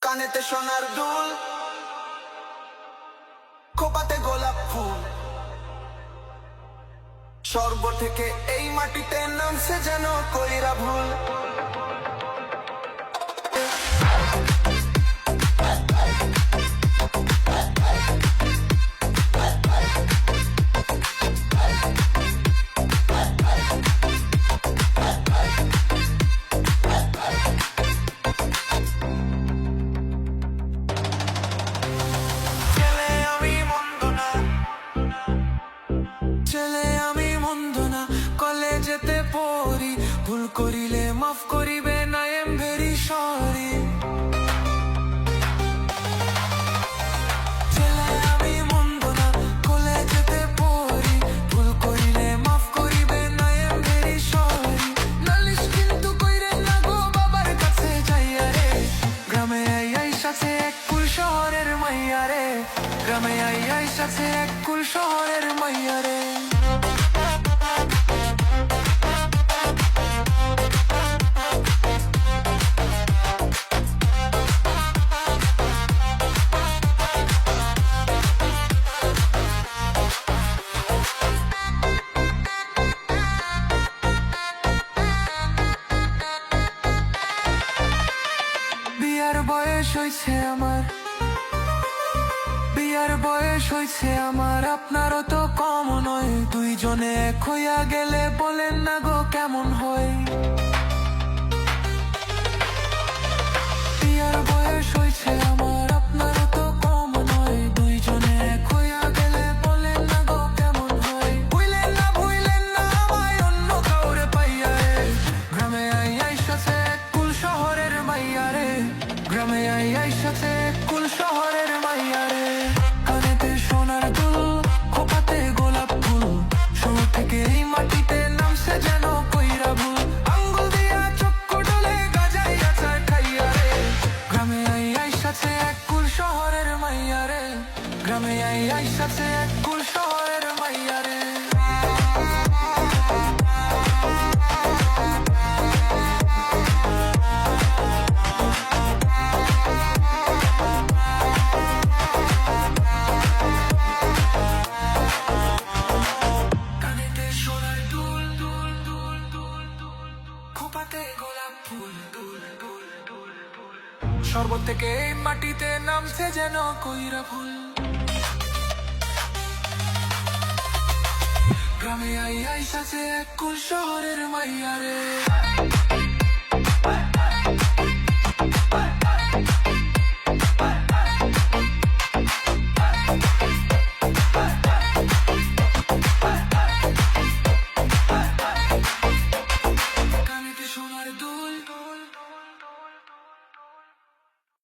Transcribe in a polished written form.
কানেতে সোনার দুল, খোপাতে গোলাপ ফুল। স্বর্গ থেকে এই মাটিতে নামছে যেন কইরা ভুল। কলেজেতে পড়ি, ভুল করিলে মাফ করিবে না, আই এম ভেরি সরি। ছেলে আমি মন্দ না, কলেজেতে পড়ি, ভুল করিলে মাফ করিবে না, আই এম ভেরি সরি। নালিশ কিন্তু কইরে না গো বাবার কাছে যাইয়া রে, গ্রামে আইসাছে এক কুল শহরের মাইয়া রে, গ্রামে আইসাছে এক কুল শহরের মাইয়া রে। বিয়ার বয়স হইছে আমার, বিয়ার বয়স হইছে আমার, আপনারও তো কম নয়। দুইজনে এক হইয়া গেলে বলেন না গো কেমন হয়। বিয়ার বয়স হইছে আমার, আপনারও তো কম নয়। দুইজনে এক হইয়া গেলে বলেন না গো কেমন হয়। ভুইলেন না আমায় অন্য কাউরে পাইয়া রে, গ্রামে আইসাছে এক কুল শহরের মাইয়া রে, গ্রামে আইসাছে এক কুল শহরের মাইয়া রে। কানেতে সোনার দুল, খোপাতে গোলাপ ফুল, শুরু থেকে এই মাটিতে নামছে যেন কইরা ভুল। আঙ্গুল দিয়া চক্কু ডলে গাজাইয়া চায় খাইয়া রে, গ্রামে আইসাছে এক কুল শহরের মাইয়া রে, গ্রামে আইসাছে এক কুল শহরের মাইয়া রে। শরবত থেকে এই মাটিতে নামছে যেন কইরা ভুল। গ্রামে আইসাছে এক কুল শহরের মাইয়া রে।